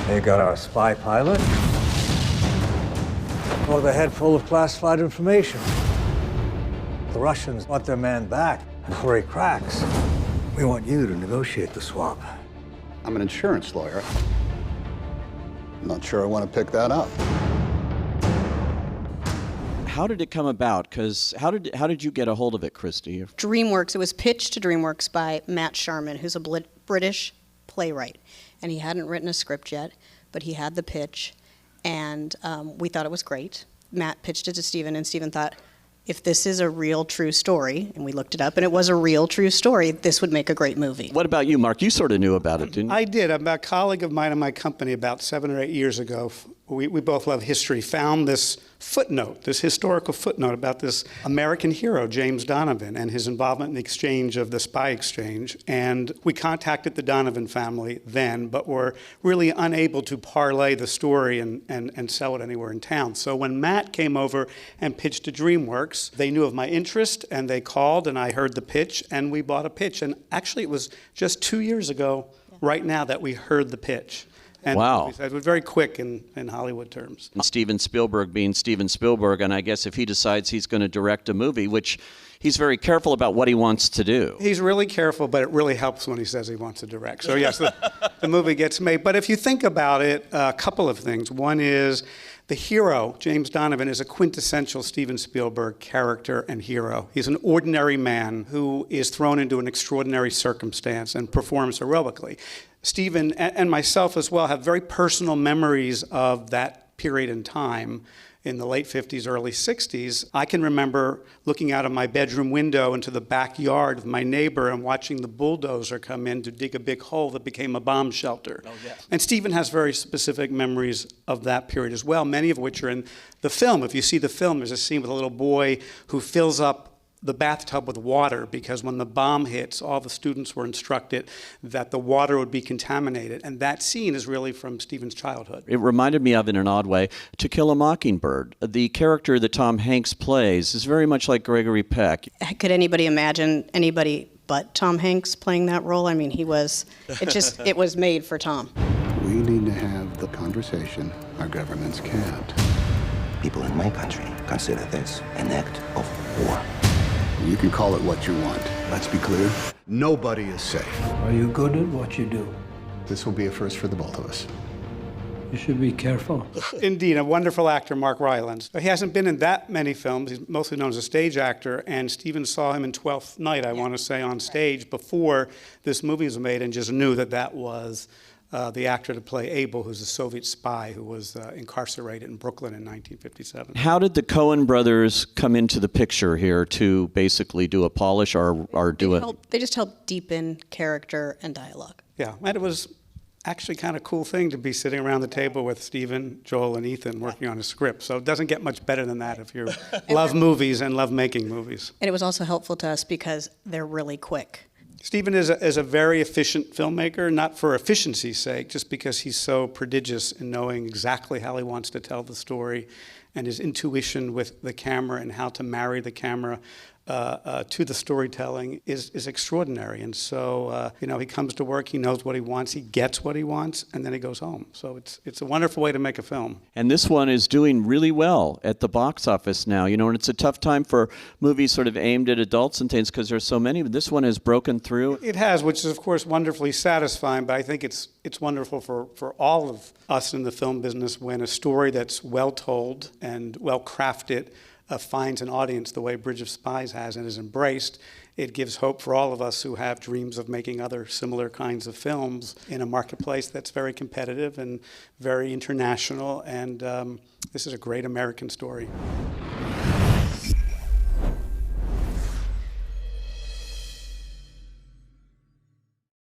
They got our spy pilot with a head full of classified information. The Russians want their man back before he cracks. We want you to negotiate the swap. I'm an insurance lawyer. I'm not sure I want to pick that up. How did it come about? Because how did you get a hold of it, Christy? Dreamworks, it was pitched to Dreamworks by Matt Sharman, who's a British playwright. And he hadn't written a script yet, but he had the pitch, and we thought it was great. Matt pitched it to Stephen, and Stephen thought, if this is a real, true story, and we looked it up, and it was a real, true story, this would make a great movie. What about you, Mark? You sort of knew about it, didn't you? I did. A colleague of mine in my company about 7 or 8 years ago, we both love history, found this footnote, this historical footnote about this American hero, James Donovan, and his involvement in the exchange of the spy exchange. And we contacted the Donovan family then, but were really unable to parlay the story and sell it anywhere in town. So when Matt came over and pitched to Dreamworks, they knew of my interest, and they called, and I heard the pitch, and we bought a pitch. And actually, it was just 2 years ago, right now, that we heard the pitch. And wow. It was very quick in Hollywood terms. And Steven Spielberg being Steven Spielberg, and I guess if he decides he's going to direct a movie, which he's very careful about what he wants to do. He's really careful, but it really helps when he says he wants to direct. So yes, the movie gets made. But if you think about it, a couple of things. One is the hero, James Donovan, is a quintessential Steven Spielberg character and hero. He's an ordinary man who is thrown into an extraordinary circumstance and performs heroically. Stephen and myself as well have very personal memories of that period in time in the late 50s, early 60s. I can remember looking out of my bedroom window into the backyard of my neighbor and watching the bulldozer come in to dig a big hole that became a bomb shelter. Oh, yeah. And Stephen has very specific memories of that period as well, many of which are in the film. If you see the film, there's a scene with a little boy who fills up the bathtub with water because when the bomb hits, all the students were instructed that the water would be contaminated. And that scene is really from Stephen's childhood. It reminded me of, in an odd way, To Kill a Mockingbird. The character that Tom Hanks plays is very much like Gregory Peck. Could anybody imagine anybody but Tom Hanks playing that role? I mean, it was made for Tom. We need to have the conversation our governments can't. People in my country consider this an act of war. You can call it what you want. Let's be clear, nobody is safe. Are you good at what you do? This will be a first for the both of us. You should be careful. Indeed, a wonderful actor, Mark Rylance. He hasn't been in that many films. He's mostly known as a stage actor, and Stephen saw him in 12th Night, I want to say, on stage before this movie was made, and just knew that that was the actor to play Abel, who's a Soviet spy who was incarcerated in Brooklyn in 1957. How did the Coen brothers come into the picture here to basically do a polish or do it? They just helped deepen character and dialogue. Yeah, and it was actually kind of cool thing to be sitting around the table with Stephen, Joel, and Ethan working on a script. So it doesn't get much better than that if you love movies and love making movies. And it was also helpful to us because they're really quick. Stephen is a very efficient filmmaker, not for efficiency's sake, just because he's so prodigious in knowing exactly how he wants to tell the story, and his intuition with the camera and how to marry the camera to the storytelling is extraordinary. And so, he comes to work, he knows what he wants, he gets what he wants, and then he goes home. So it's a wonderful way to make a film. And this one is doing really well at the box office now, and it's a tough time for movies sort of aimed at adults and things because there's so many, but this one has broken through. It has, which is, of course, wonderfully satisfying, but I think it's wonderful for all of us in the film business when a story that's well told and well crafted finds an audience the way Bridge of Spies has and is embraced. It gives hope for all of us who have dreams of making other similar kinds of films in a marketplace that's very competitive and very international. And this is a great American story.